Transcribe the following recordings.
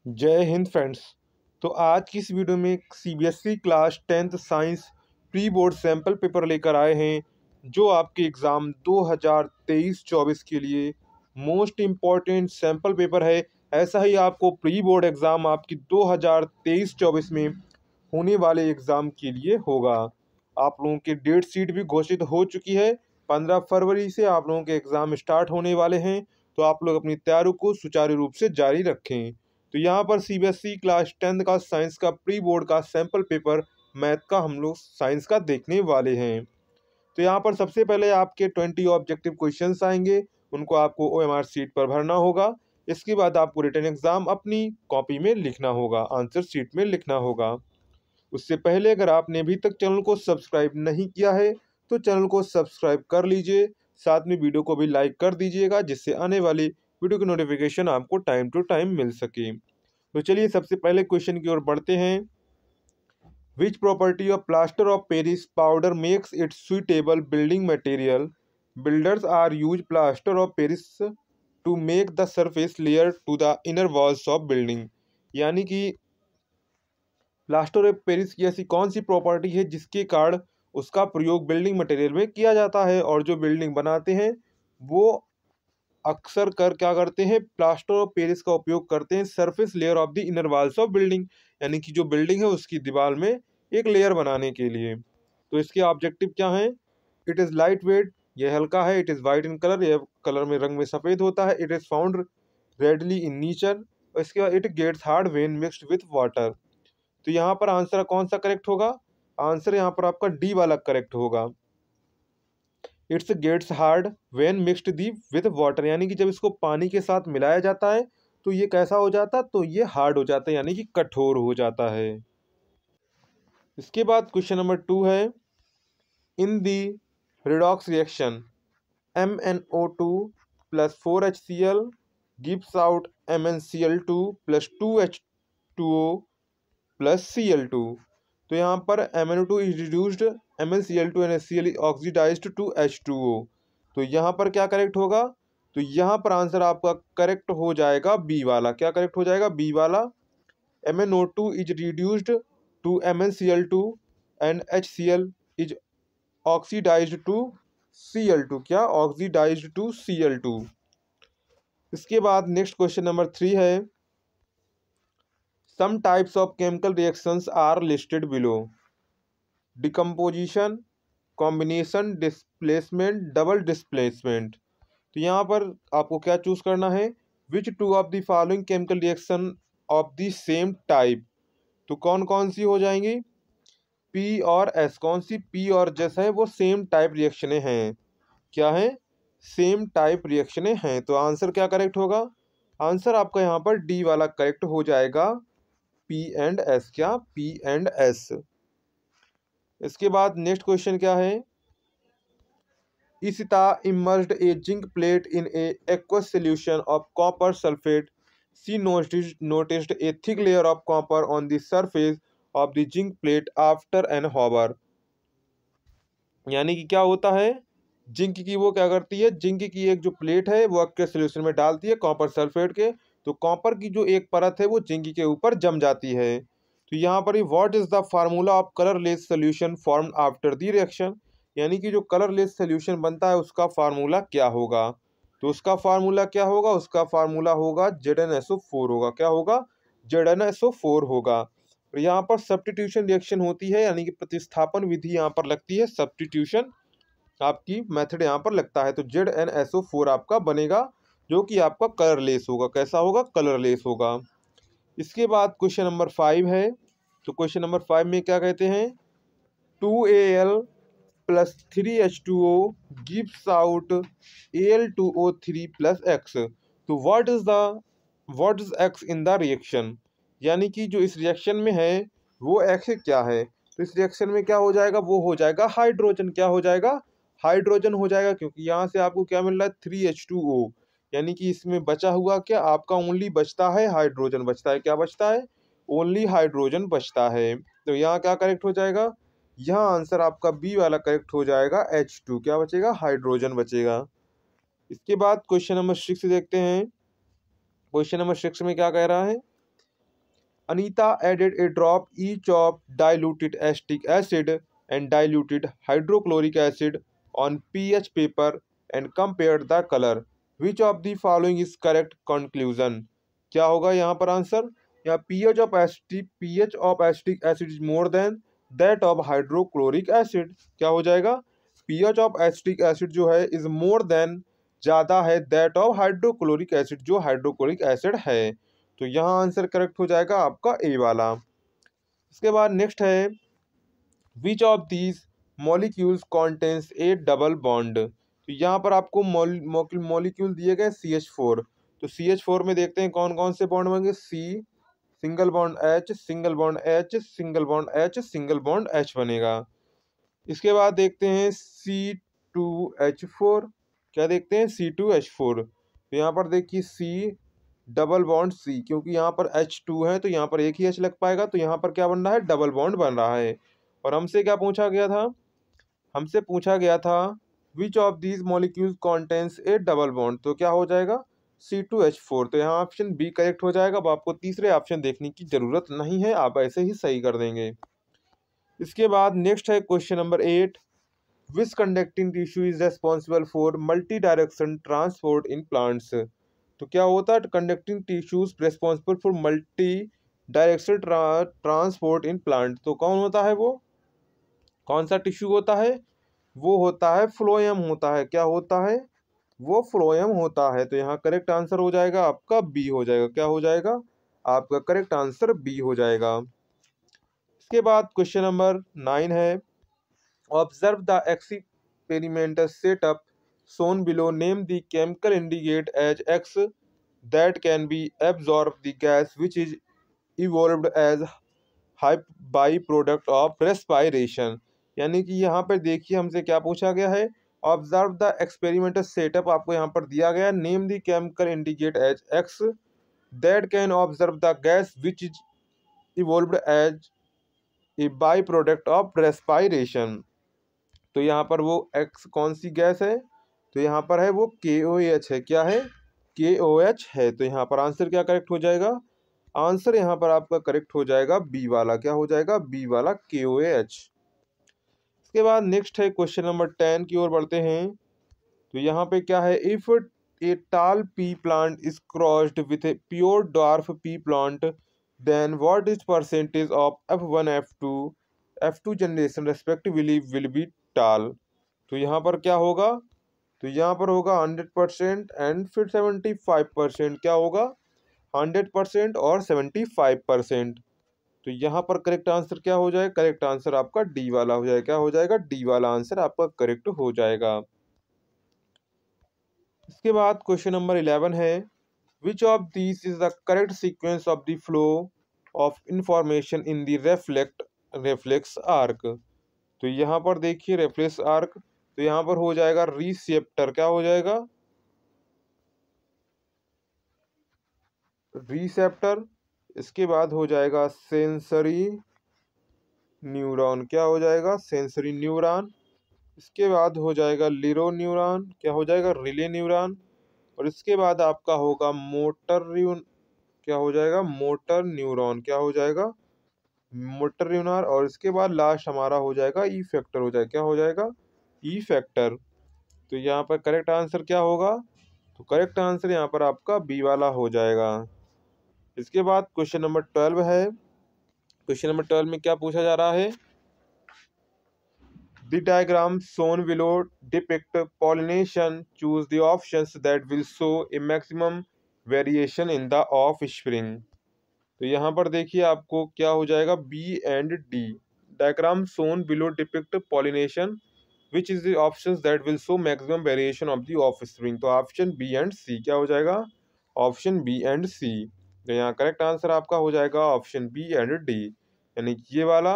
जय हिंद फ्रेंड्स। तो आज की इस वीडियो में CBSE class 10th science pre board sample paper लेकर आए हैं जो आपके एग्ज़ाम 2023-24 के लिए मोस्ट इम्पॉर्टेंट सैम्पल पेपर है। ऐसा ही आपको प्री बोर्ड एग्ज़ाम आपकी 2023-24 में होने वाले एग्ज़ाम के लिए होगा। आप लोगों की डेट शीट भी घोषित हो चुकी है। 15 फरवरी से आप लोगों के एग्ज़ाम स्टार्ट होने वाले हैं, तो आप लोग अपनी तैयारी को सुचारू रूप से जारी रखें। तो यहाँ पर सीबीएसई क्लास 10th का साइंस का प्री बोर्ड का सैम्पल पेपर मैथ का हम लोग साइंस का देखने वाले हैं। तो यहाँ पर सबसे पहले आपके 20 ऑब्जेक्टिव क्वेश्चंस आएंगे, उनको आपको ओएमआर शीट पर भरना होगा। इसके बाद आपको रिटन एग्जाम अपनी कॉपी में लिखना होगा, आंसर शीट में लिखना होगा। उससे पहले अगर आपने अभी तक चैनल को सब्सक्राइब नहीं किया है तो चैनल को सब्सक्राइब कर लीजिए, साथ में वीडियो को भी लाइक कर दीजिएगा जिससे आने वाली वीडियो की नोटिफिकेशन आपको टाइम टू टाइम मिल सके। तो चलिए सबसे पहले क्वेश्चन की ओर बढ़ते हैं। Which property of plaster of Paris powder makes it suitable building material? Builders are use plaster of Paris to make the surface layer to the inner walls of building. यानी कि प्लास्टर ऑफ पेरिस की ऐसी कौन सी property है जिसके कारण उसका प्रयोग बिल्डिंग मटेरियल में किया जाता है, और जो बिल्डिंग बनाते हैं वो अक्सर क्या करते हैं, प्लास्टर ऑफ पेरिस का उपयोग करते हैं surface layer of the inner walls of building, यानी कि जो बिल्डिंग है उसकी दीवार में एक लेयर बनाने के लिए। तो इसके ऑब्जेक्टिव क्या हैं? इट इज़ लाइट वेट, यह हल्का है। It is white in colour, यह कलर में रंग में सफ़ेद होता है। It is found readily in nature. इसके बाद it gets hard when mixed with water. तो यहाँ पर आंसर कौन सा करेक्ट होगा? आंसर यहाँ पर आपका डी वाला करेक्ट होगा। It's gets hard when mixed the with water, यानी कि जब इसको पानी के साथ मिलाया जाता है तो ये कैसा हो जाता है, तो ये हार्ड हो जाता है, यानी कि कठोर हो जाता है। इसके बाद क्वेश्चन नंबर 2 है, in the redox reaction MnO2 plus 4HCl gives out MnCl2 plus 2H2O plus Cl2। तो यहाँ पर MnO2 is reduced, MnCl2 and HCl is oxidised to H2O। तो यहाँ पर क्या करेक्ट होगा? तो यहाँ पर आंसर आपका करेक्ट हो जाएगा बी वाला। क्या करेक्ट हो जाएगा? बी वाला। MnO2 is reduced to MnCl2 and HCl is oxidised to Cl2। क्या? Oxidised to Cl2। इसके बाद नेक्स्ट क्वेश्चन नंबर 3 है, some types of chemical reactions are listed below. Decomposition, combination, displacement, double displacement. तो यहाँ पर आपको क्या चूज करना है? Which two of the following chemical reaction of the same type. तो कौन कौन सी हो जाएंगी? पी और एस। कौन सी? पी और एस है वो सेम टाइप रिएक्शनें हैं। क्या है? सेम टाइप रिएक्शनें हैं। तो आंसर क्या करेक्ट होगा? आंसर आपका यहाँ पर डी वाला करेक्ट हो जाएगा, पी एंड एस। क्या? P and S. इसके बाद नेक्स्ट क्वेश्चन क्या है, Ishita immersed a zinc plate in a aqueous solution of copper sulfate. She noticed a thick layer of copper on the surface of the zinc plate after an hour। यानी कि क्या होता है, zinc की वो क्या करती है, जिंक की एक जो प्लेट है वो एक्वेस सोल्यूशन में डालती है कॉपर सल्फेट के, तो कॉपर की जो एक परत है वो जिंक के ऊपर जम जाती है। तो यहाँ पर what is the formula of colourless solution formed after the reaction, यानी कि जो कलरलेस सोल्यूशन बनता है उसका फार्मूला क्या होगा? तो उसका फार्मूला क्या होगा? उसका फार्मूला होगा ZnSO4 होगा। क्या होगा? ZnSO4 होगा। और यहाँ पर सब्स्टिट्यूशन रिएक्शन होती है, यानी कि प्रतिस्थापन विधि यहाँ पर लगती है, सब्स्टिट्यूशन आपकी मेथड यहाँ पर लगता है। तो ZnSO4 आपका बनेगा जो कि आपका कलरलेस होगा। कैसा होगा? कलरलेस होगा। इसके बाद क्वेश्चन नंबर 5 है। तो क्वेश्चन नंबर 5 में क्या कहते हैं, 2Al plus 3H2O gives out Al2O3 plus X। तो what is X in the reaction, यानी कि जो इस रिएक्शन में है वो X क्या है? तो इस रिएक्शन में क्या हो जाएगा? वो हो जाएगा हाइड्रोजन। क्या हो जाएगा? हाइड्रोजन हो जाएगा, क्योंकि यहाँ से आपको क्या मिल रहा है? 3H2O, यानी कि इसमें बचा हुआ क्या आपका ओनली बचता है हाइड्रोजन बचता है। क्या बचता है? ओनली हाइड्रोजन बचता है। तो यहाँ क्या करेक्ट हो जाएगा? यहाँ आंसर आपका बी वाला करेक्ट हो जाएगा, H2। क्या बचेगा? हाइड्रोजन बचेगा। इसके बाद क्वेश्चन नंबर 6 देखते हैं। क्वेश्चन नंबर 6 में क्या कह रहा है, Anita added a drop each of diluted acetic acid and diluted hydrochloric acid on pH paper and compared the color. Which of the following is correct conclusion? क्या होगा यहाँ पर आंसर? यहाँ pH of acetic acid is more than that of hydrochloric acid. क्या हो जाएगा? pH of acetic acid जो है is more than, ज़्यादा है that of hydrochloric acid, जो हाइड्रोक्लोरिक एसिड है। तो यहाँ आंसर करेक्ट हो जाएगा आपका ए वाला। इसके बाद नेक्स्ट है which of these molecules contains A double bond. तो यहाँ पर आपको मॉलिक्यूल दिए गए CH4। तो CH4 में देखते हैं कौन कौन से बॉन्ड बनेंगे। C single bond H, single bond H, single bond H, single bond H बनेगा। इसके बाद देखते हैं C2H4। क्या देखते हैं? C2H4। तो यहाँ पर देखिए C डबल बॉन्ड C, क्योंकि यहाँ पर H2 है तो यहाँ पर एक ही H लग पाएगा, तो यहाँ पर क्या बन रहा है? डबल बॉन्ड बन रहा है। और हमसे क्या पूछा गया था? हमसे पूछा गया था which of these molecules contains A double bond. तो क्या हो जाएगा? C2H4। तो यहाँ ऑप्शन बी करेक्ट हो जाएगा। अब आपको तीसरे ऑप्शन देखने की जरूरत नहीं है, आप ऐसे ही सही कर देंगे। इसके बाद नेक्स्ट है question number 8। Which conducting tissue is responsible for multi direction transport in plants. तो क्या होता है? Conducting tissues responsible for multi directional transport in plant. तो कौन होता है वो? कौन सा टिश्यू होता है? वो होता है फ्लोएम होता है। क्या होता है? वो फ्लोएम होता है। तो यहाँ करेक्ट आंसर हो जाएगा आपका बी हो जाएगा। क्या हो जाएगा? आपका करेक्ट आंसर बी हो जाएगा। इसके बाद क्वेश्चन नंबर 9 है observe the experimental setup shown below. Name the chemical indicate as X that can be absorbed the gas which is evolved as byproduct of respiration। यानी कि यहाँ पर देखिए हमसे क्या पूछा गया है? ऑब्जर्व द एक्सपेरिमेंटल सेटअप आपको यहाँ पर दिया गया। Name the chemical indicate as X that can observe the gas which is evolved as a by product of respiration. तो यहाँ पर वो एक्स कौन सी गैस है? तो यहाँ पर है वो KOH है। क्या है? KOH है। तो यहाँ पर आंसर क्या करेक्ट हो जाएगा? आंसर यहाँ पर आपका करेक्ट हो जाएगा बी वाला। क्या हो जाएगा? बी वाला KOH। इसके बाद नेक्स्ट है क्वेश्चन नंबर 10 की ओर बढ़ते हैं। तो यहाँ पे क्या है? If a tall pea plant is crossed with a pure dwarf pea plant then what is percentage of F1 F2 generation respectively will be tall. तो यहाँ पर क्या होगा? तो यहाँ पर होगा 100% एंड फिर 75%। क्या होगा? 100% और 75%। तो यहाँ पर करेक्ट आंसर क्या हो जाएगा? करेक्ट आंसर आपका डी वाला हो जाएगा। क्या हो जाएगा? डी वाला आंसर आपका करेक्ट हो जाएगा। इसके बाद क्वेश्चन नंबर 11 है which of this is the correct sequence of the flow of information in the reflex arc. तो यहाँ पर देखिए रेफ्लेक्स आर्क, तो यहाँ पर हो जाएगा रिसेप्टर। क्या हो जाएगा? रिसेप्टर। इसके बाद हो जाएगा सेंसरी न्यूरॉन। क्या हो जाएगा? Sensory neuron. इसके बाद हो जाएगा लिरो न्यूरॉन। क्या हो जाएगा? Relay neuron. और इसके बाद आपका होगा क्या हो जाएगा? Motor neuron. क्या हो जाएगा? Motor neuron. और इसके बाद लास्ट हमारा हो जाएगा ई फैक्टर हो जाएगा। क्या हो जाएगा? ई फैक्टर। तो यहाँ पर करेक्ट आंसर क्या होगा? तो करेक्ट आंसर यहाँ पर आपका बी वाला हो जाएगा। इसके बाद क्वेश्चन नंबर 12 है। क्वेश्चन नंबर 12 में क्या पूछा जा रहा है? The diagram shown below depict pollination. Choose the options that will show a maximum variation in the offspring। तो यहाँ पर देखिए आपको क्या हो जाएगा? B and D. Diagram shown below depict pollination which is the options that will show maximum variation of the offspring। तो option B and सी। क्या हो जाएगा? ऑप्शन बी एंड सी। तो यहाँ करेक्ट आंसर आपका हो जाएगा ऑप्शन बी एंड डी, यानी कि ये वाला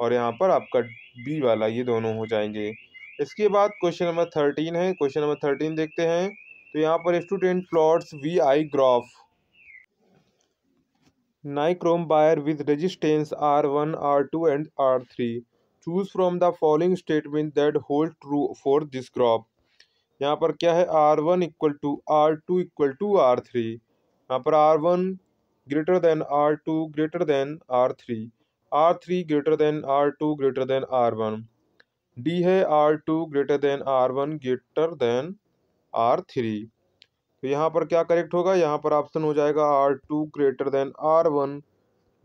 और यहाँ पर आपका बी वाला, ये दोनों हो जाएंगे। इसके बाद क्वेश्चन नंबर 13 है। क्वेश्चन नंबर 13 देखते हैं। तो यहाँ पर student plots VI graph nichrome wire with resistance R1 R2 and R3। Choose from the following statement that hold true for this graph. यहाँ पर क्या है? R1 equal to R2 equal to R3। यहाँ पर R1 greater than R2 greater than R3, R3 greater than R2 greater than R1, D है R2 greater than R1 greater than R3। तो यहाँ पर क्या करेक्ट होगा, यहाँ पर ऑप्शन हो जाएगा R2 greater than R1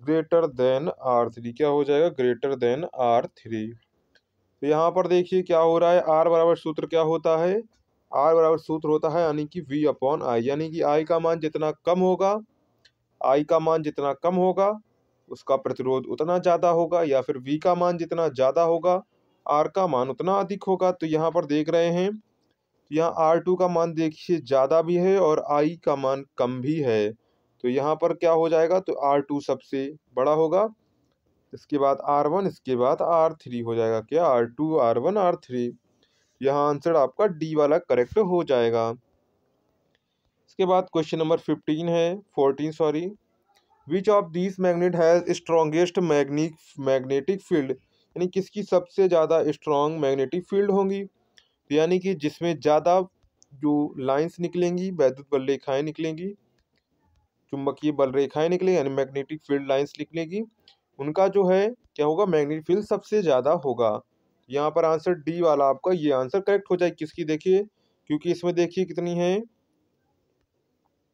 greater than R3, क्या हो जाएगा ग्रेटर देन R3। तो यहाँ पर देखिए क्या हो रहा है, R बराबर सूत्र क्या होता है, R बराबर सूत्र होता है यानी कि V अपॉन आई, यानी कि I का मान जितना कम होगा, I का मान जितना कम होगा उसका प्रतिरोध उतना ज़्यादा होगा, या फिर V का मान जितना ज़्यादा होगा R का मान उतना अधिक होगा। तो यहाँ पर देख रहे हैं, यहाँ R2 का मान देखिए ज़्यादा भी है और I का मान कम भी है। तो यहाँ पर क्या हो जाएगा, तो R2 सबसे बड़ा होगा, इसके बाद R1, इसके बाद R3 हो जाएगा, क्या R2 R1 R3। यहाँ आंसर आपका डी वाला करेक्ट हो जाएगा। इसके बाद question number 14 sorry, which of this magnet has strongest magnetic field, यानी किसकी सबसे ज़्यादा स्ट्रॉन्ग मैग्नेटिक फील्ड होंगी, तो यानी कि जिसमें ज़्यादा जो लाइंस निकलेंगी, वैद्युत बल रेखाएँ निकलेंगी, चुंबकीय बल रेखाएँ निकलेंगी, यानी मैग्नेटिक फील्ड लाइंस निकलेगी, उनका जो है क्या होगा, मैग्नेटिक फील्ड सबसे ज़्यादा होगा। यहाँ पर आंसर डी वाला आपका ये आंसर करेक्ट हो जाए, किसकी देखिए, क्योंकि इसमें देखिए कितनी है,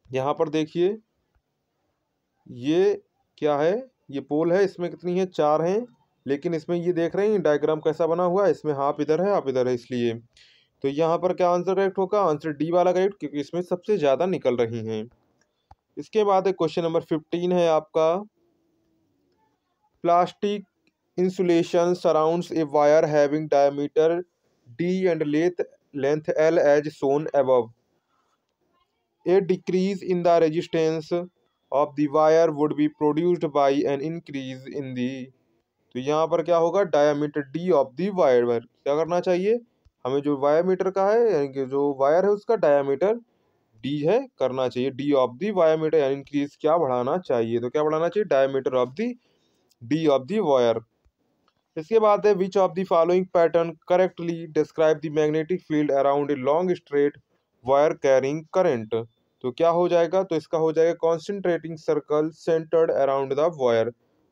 यहाँ पर देखिए ये क्या है, ये पोल है, इसमें कितनी है, 4 हैं, लेकिन इसमें ये देख रहे हैं डायग्राम कैसा बना हुआ है, इसमें हाफ इधर है हाफ इधर है, इसलिए तो यहाँ पर क्या आंसर करेक्ट होगा, आंसर डी वाला करेक्ट, क्योंकि इसमें सबसे ज़्यादा निकल रही हैं। इसके बाद क्वेश्चन नंबर 15 है आपका, plastic insulation surrounds a wire having diameter d and length L as shown above. A decrease in the resistance of the wire would be produced by an increase in the, तो यहाँ पर क्या होगा, diameter D of the wire, क्या करना चाहिए हमें, जो वायर मीटर का है यानी कि जो वायर है उसका डायमीटर डी है, करना चाहिए D of the wire meter, यानी इंक्रीज क्या बढ़ाना चाहिए, तो क्या बढ़ाना चाहिए, diameter of the D of the wire. इसके बाद है, which of the following pattern correctly describe the magnetic field around a long straight wire carrying current, तो क्या हो जाएगा, तो इसका हो जाएगा concentrating circle centred around the wire,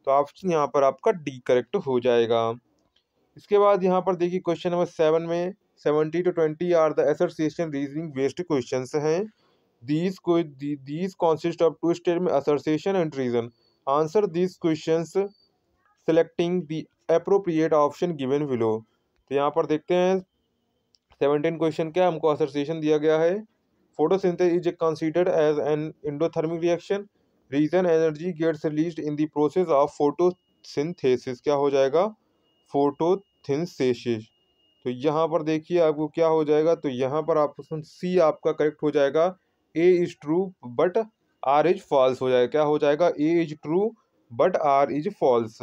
तो ऑप्शन यहाँ पर आपका डी करेक्ट हो जाएगा। इसके बाद यहाँ पर देखिए क्वेश्चन नंबर 7 में 70 to 20 are the association reasoning based questions हैं, these consist of two statement assertion and reason, answer these questions selecting the appropriate option given below। तो यहाँ पर देखते हैं 17 क्वेश्चन क्या हमको असोसिएशन दिया गया है, photosynthesis is considered as an endothermic reaction, reason energy gets released in the process of photosynthesis, क्या हो जाएगा फोटोसिंथेसिस। तो यहाँ पर देखिए आपको क्या हो जाएगा, तो यहाँ पर ऑप्शन सी आपका करेक्ट हो जाएगा, A is true but R is false हो जाएगा, क्या हो जाएगा, A is true but R is false.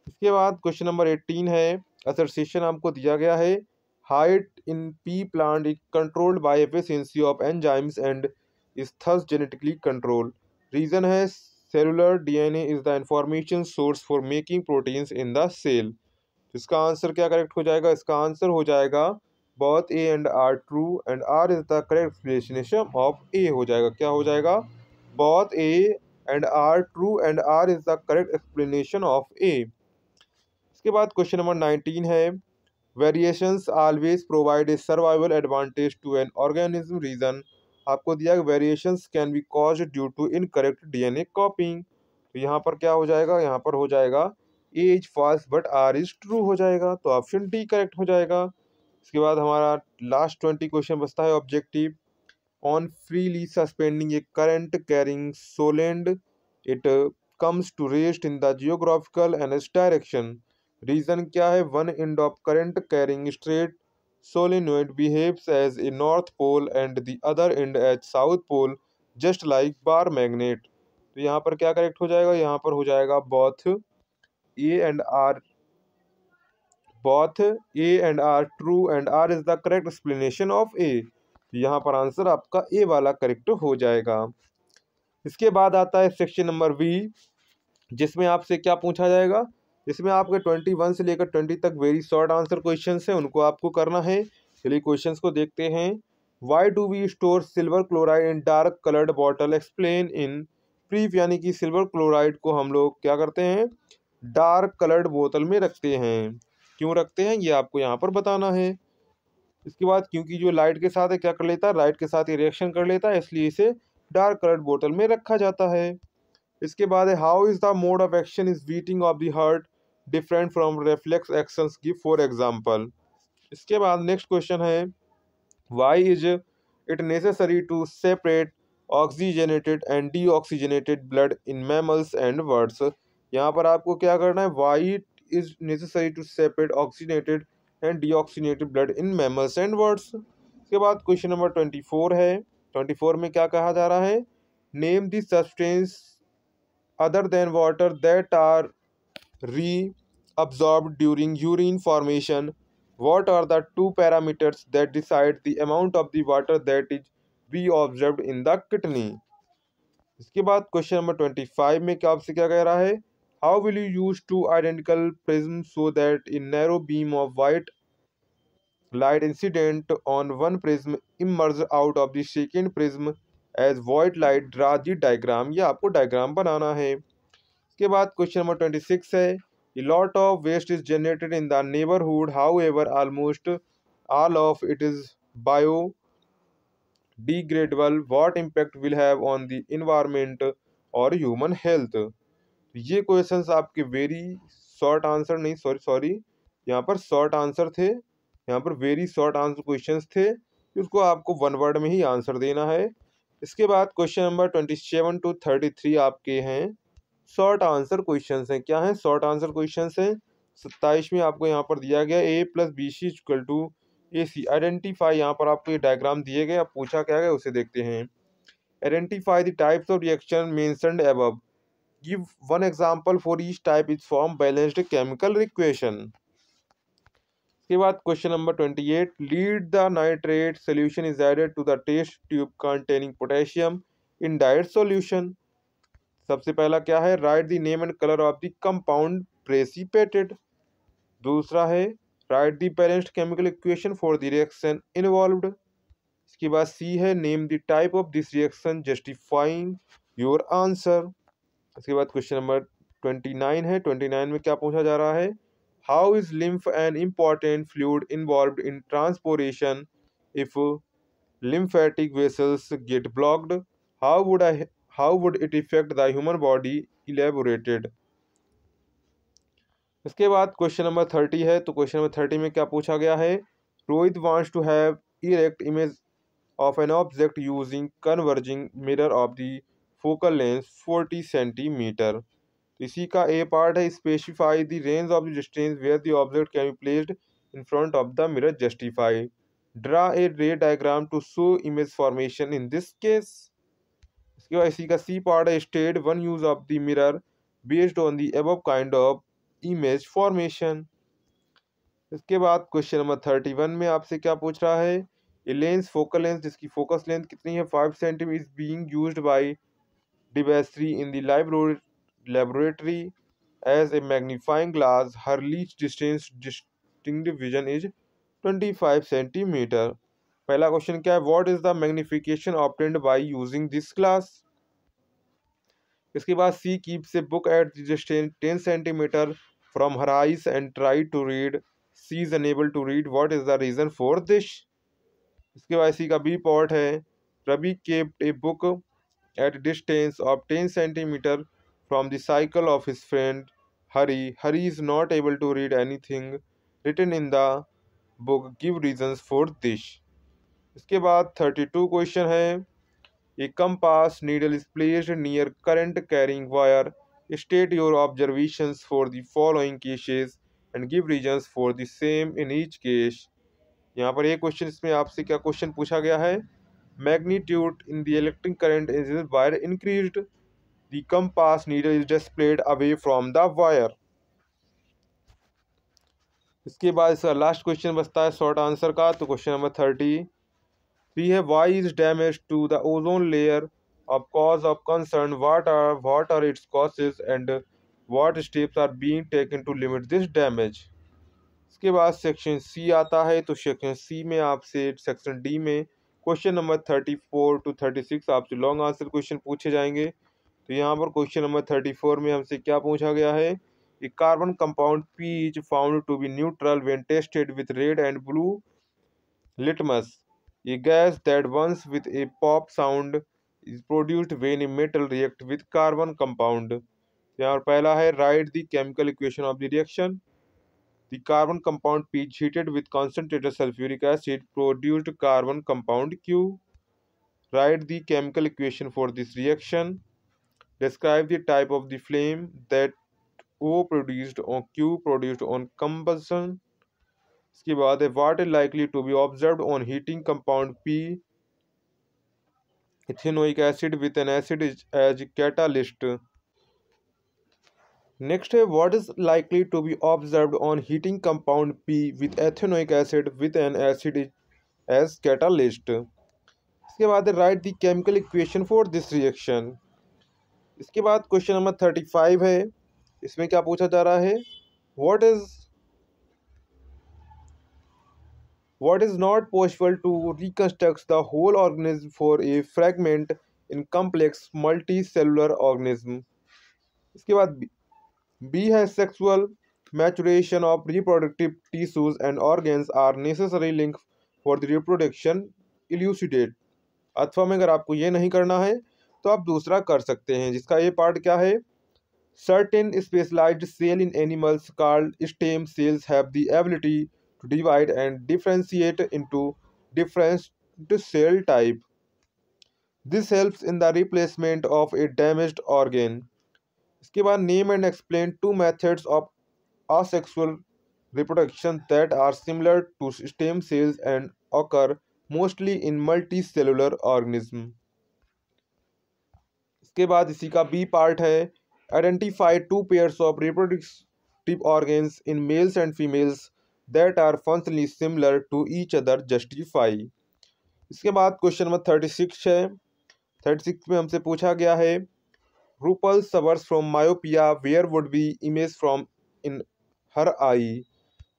इसके बाद क्वेश्चन नंबर 18 है, असर्सेशन आपको दिया गया है, height in pea plant is controlled by efficiency of enzymes and is thus genetically control, reason है cellular DNA is the information source for making proteins in the cell. इसका answer क्या correct हो जाएगा, इसका आंसर हो जाएगा both A and R true and R is the correct explanation of A हो जाएगा, क्या हो जाएगा, both A and R true and R is the correct explanation of A. इसके बाद क्वेश्चन नंबर 19 है, variations always provide a survival advantage to an organism, reason आपको दिया variations can be caused due to incorrect DNA copying, तो यहाँ पर क्या हो जाएगा, यहाँ पर हो जाएगा A is false but R is true हो जाएगा, तो ऑप्शन डी करेक्ट हो जाएगा। इसके बाद हमारा लास्ट 20 क्वेश्चन बचता है, objective on freely suspending a current carrying solenoid it comes to rest in the geographical and its direction, reason क्या है, one end of current carrying straight solenoid behaves as a north pole and the other end as south pole just like bar magnet, तो यहाँ पर क्या correct हो जाएगा, यहाँ पर हो जाएगा both A and R, both A and R true and R is the correct explanation of A, तो यहाँ पर आंसर आपका ए वाला करेक्ट हो जाएगा। इसके बाद आता है सेक्शन नंबर बी, जिसमें आपसे क्या पूछा जाएगा, इसमें आपके 21 से लेकर 20 तक वेरी शॉर्ट आंसर क्वेश्चंस हैं, उनको आपको करना है। चलिए क्वेश्चंस को देखते हैं। Why do we store silver chloride in dark coloured bottle, explain in brief यानी कि सिल्वर क्लोराइड को हम लोग क्या करते हैं, डार्क कलर्ड बोतल में रखते हैं। क्यों रखते हैं ये आपको यहाँ पर बताना है। इसके बाद क्योंकि जो लाइट के साथ है क्या कर लेता है, लाइट के साथ ये रिएक्शन कर लेता है, इसलिए इसे डार्क कलर्ड बोतल में रखा जाता है। इसके बाद है how is the mode of action is beating of the heart different from reflex actions, give for example. इसके बाद नेक्स्ट क्वेश्चन है why is it necessary to separate oxygenated and deoxygenated blood in mammals and birds. यहाँ पर आपको क्या करना है, why is necessary to separate oxygenated and deoxygenated blood in mammals and birds. इसके बाद क्वेश्चन नंबर 24 है। 24 में क्या कहा जा रहा है, name the substance other than water that are reabsorbed during urine formation. What are the two parameters that decide the amount of the water that is reabsorbed in the kidney? इसके बाद question number 25 में क्या आपसे क्या कह रहा है, how will you use two identical prism so that in narrow beam of white light incident on one prism emerge out of the second prism as white light, draw the diagram। ये आपको diagram बनाना है। इसके बाद question number 26 है, a lot of waste is generated in the neighborhood, however almost all of it is biodegradable, what impact will have on the environment और human health। ये questions आपके very short answer नहीं, sorry यहाँ पर short answer थे, यहाँ पर very short answer questions थे, उसको आपको वन वर्ड में ही आंसर देना है। इसके बाद क्वेश्चन नंबर 27 to 33 आपके हैं शॉर्ट आंसर क्वेश्चंस हैं। क्या हैं शॉर्ट आंसर क्वेश्चंस हैं, 27 में आपको यहाँ पर दिया गया a + bc = ac। आइडेंटिफाई, यहाँ पर आपको ये डायग्राम दिए गए, अब पूछा क्या गया उसे देखते हैं। Identify the types of reaction mentioned above, give one example for each type is form balanced chemical equation. इसके बाद question number 28, lead the nitrate solution is added to the test tube containing potassium iodide solution. सबसे पहला क्या है, write the name and colour of the compound precipitated. दूसरा है write the balanced chemical equation for the reaction involved. इसके बाद C है name the type of this reaction justifying your answer. इसके बाद क्वेश्चन नंबर 29 है। 29 में क्या पूछा जा रहा है, how is lymph an important fluid involved in transportation, if lymphatic vessels get blocked, how would it affect the human body, elaborated। इसके बाद क्वेश्चन नंबर 30 है। तो क्वेश्चन नंबर 30 में क्या पूछा गया है, Rohit wants to have erect image of an object using converging mirror of the focal length 40 centimetre. इसी का ए पार्ट है, specify the range of the distance where the object can be placed in front of the mirror, justify, draw a ray diagram to show image formation in this case. इसके बाद इसी का C part है, state one use of the mirror based on the above kind of image formation. इसके बाद question number 31 में आपसे क्या पूछ रहा है, ए लेंस फोकल लेंस जिसकी फोकस लेंथ कितनी है 5 centimetre is being used by Debashree in the laboratory as a magnifying glass. Her least distance distinct vision is 25 centimetre. पहला क्वेश्चन क्या है, what is the magnification obtained by using this glass. इसके बाद she keeps a book at the distance 10 centimetre from her eyes and try to read, she is unable to read, what is the reason for this. इसके बाद C का B part है, Ravi kept a book at distance of 10 centimeter from the cycle of his friend Hari. Hari is not able to read anything written in the book. Give reasons for this. इसके बाद 32 question है, a compass needle is placed near current carrying wire. State your observations for the following cases and give reasons for the same in each case। यहाँ पर एक question, इसमें आपसे क्या question पूछा गया है, magnitude in the electric current is wire increased, the compass needle is displayed away from the wire। इसके बाद इसका लास्ट क्वेश्चन बचता है शॉर्ट आंसर का। तो क्वेश्चन नंबर 33 है, why is damage to the ozone layer of cause of concern, what are its causes and what steps are being taken to limit this damage. इसके बाद section C आता है। तो section C में आपसे section D में question number 34 to 36 आपसे long answer question पूछे जाएंगे। तो यहाँ पर क्वेश्चन नंबर 34 में हमसे क्या पूछा गया है कि carbon compound P is found to be neutral when tested with red and blue litmus, a gas that burns with a pop sound is produced when a metal react with carbon compound. यहाँ पर पहला है write the chemical equation of the reaction. The carbon compound P is heated with concentrated sulfuric acid produced carbon compound Q. Write the chemical equation for this reaction. Describe the type of the flame that O produced or Q produced on combustion. इसके बाद है what is likely to be observed on heating compound P ethanoic acid with an acid as catalyst. Next है what is likely to be observed on heating compound P with ethanoic acid with an acid as catalyst. इसके बाद है write the chemical equation for this reaction. इसके बाद question number 35 है, इसमें क्या पूछा जा रहा है what is not possible to reconstruct the whole organism for a fragment in complex multicellular organism. इसके बाद B है sexual maturation of reproductive tissues and organs are necessary link for the reproduction elucidate. अथवा में अगर आपको ये नहीं करना है तो आप दूसरा कर सकते हैं, जिसका ये पार्ट क्या है certain specialized cell in animals called stem cells have the ability to divide and differentiate into different cell type. This helps in the replacement of a damaged organ. इसके बाद name and explain two methods of asexual reproduction that are similar to stem cells and occur mostly in multicellular organism. इसके बाद इसी का B part है identify two pairs of reproductive organs in males and females that are functionally similar to each other justify. इसके बाद question number 36 है. 36 में हमसे पूछा गया है Rupal suffers from myopia where would be image from in her eye.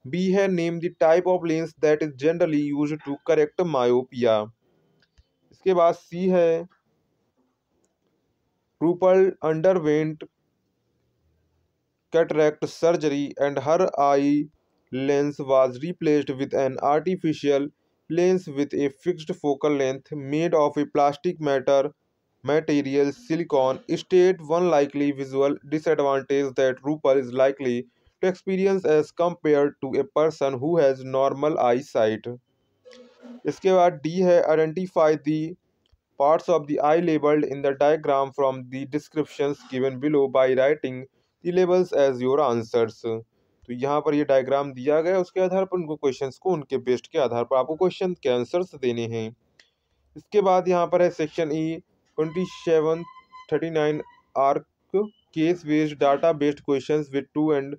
B है name the type of lens that is generally used to correct myopia. इसके बाद सी है Rupal underwent cataract surgery and her eye lens was replaced with an artificial lens with a fixed focal length made of a plastic material silicone. State one likely visual disadvantage that Rupal is likely to experience as compared to a person who has normal eyesight. इसके बाद D है identify the parts of the eye labeled in the diagram from the descriptions given below by writing the labels as your answers. तो यहाँ पर ये diagram दिया गया, उसके आधार पर उनको क्वेश्चंस को उनके बेस्ट के आधार पर आपको क्वेश्चन के आंसर्स देने हैं. इसके बाद यहाँ पर है section E 2739 are case based data based questions with 2 and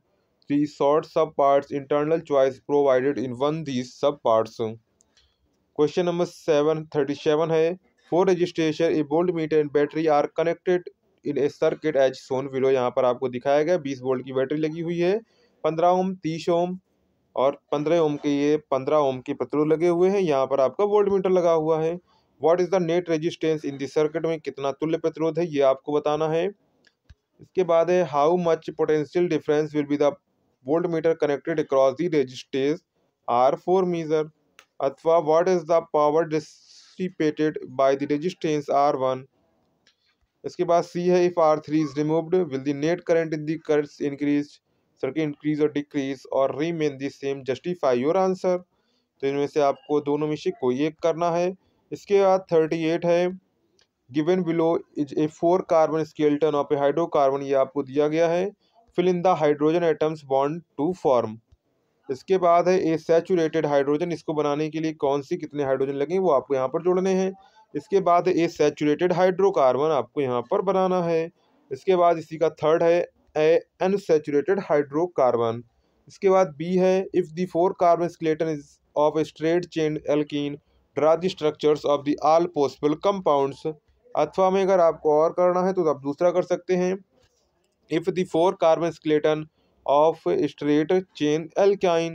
3 short sub parts internal choice provided in one these sub parts. Question number 737 है for registration a voltmeter and battery are connected in a circuit as shown below. यहाँ पर आपको दिखाया गया 20 volt की battery लगी हुई है, 15 ओम 30 ओम और 15 ओम के ये 15 ओम के प्रतिरोध लगे हुए हैं. यहाँ पर आपका वोल्ट मीटर लगा हुआ है. What is the net resistance in the circuit में कितना तुल्य प्रतिरोध है ये आपको बताना है. इसके बाद है how much potential difference will be the volt meter connected across the resistance R 4 metre. अथवा what is the power dissipated by the resistance R1. इसके बाद सी है if R3 is removed will the net current in the curves increase circuit increase और decrease और remain the same justify your answer. तो इनमें से आपको दोनों में से कोई एक करना है. इसके बाद 38 है given below is a 4 carbon skeleton of a hydrocarbon. ये आपको दिया गया है. Fill in the hydrogen atoms bond to form. इसके बाद है ए सैचुरेटेड हाइड्रोजन. इसको बनाने के लिए कौन सी कितने हाइड्रोजन लगे वो आपको यहाँ पर जोड़ने हैं. इसके बाद ए सैचुरेटेड हाइड्रोकार्बन आपको यहाँ पर बनाना है. इसके बाद इसी का थर्ड है ए अनसैचुरेटेड हाइड्रोकार्बन. इसके बाद बी है if the 4 carbon skeleton is of a straight chain alkene draw the structures of the all possible compounds. अथवा में अगर आपको और करना है तो आप दूसरा कर सकते हैं. If the 4 carbon skeleton of straight chain alkyne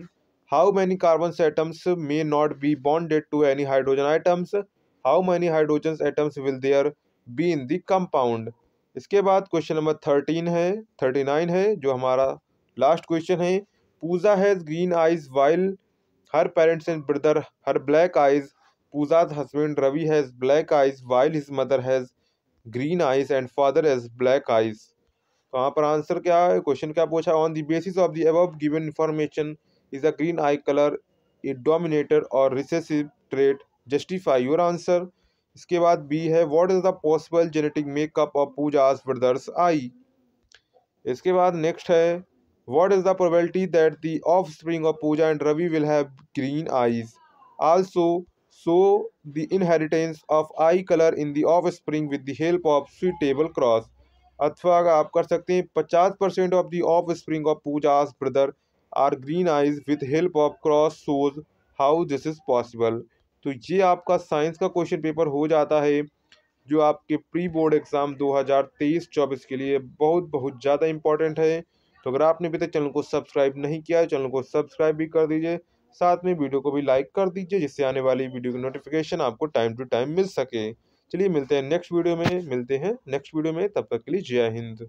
how many carbon atoms may not be bonded to any hydrogen atoms. How many hydrogen atoms will there be in the compound. इसके बाद क्वेश्चन नंबर 39 है जो हमारा last question है। Puja has green eyes while her parents and brother her black eyes. Puja's husband Ravi has black eyes while his mother has green eyes and father has black eyes। तो यहाँ पर answer क्या है, question क्या पूछा, on the basis of the above given information is a green eye colour a dominator और recessive trait, justify your answer. इसके बाद बी है, what is the possible genetic makeup of Puja's brothers eye. इसके बाद next है, what is the probability that the offspring of Puja and Ravi will have green eyes. Also show the inheritance of eye colour in the offspring with the help of suitable cross. अथवा आप कर सकते हैं 50% of the offspring of Puja's brother are green eyes with help of cross shows how this is possible. तो ये आपका science का question paper हो जाता है जो आपके प्री बोर्ड एग्ज़ाम 2023-24 के लिए बहुत बहुत ज़्यादा इंपॉर्टेंट है। तो अगर आपने अभी तक चैनल को सब्सक्राइब नहीं किया है, चैनल को सब्सक्राइब भी कर दीजिए, साथ में वीडियो को भी लाइक कर दीजिए जिससे आने वाली वीडियो की नोटिफिकेशन आपको टाइम टू टाइम मिल सके। चलिए मिलते हैं नेक्स्ट वीडियो में, तब तक के लिए जय हिंद।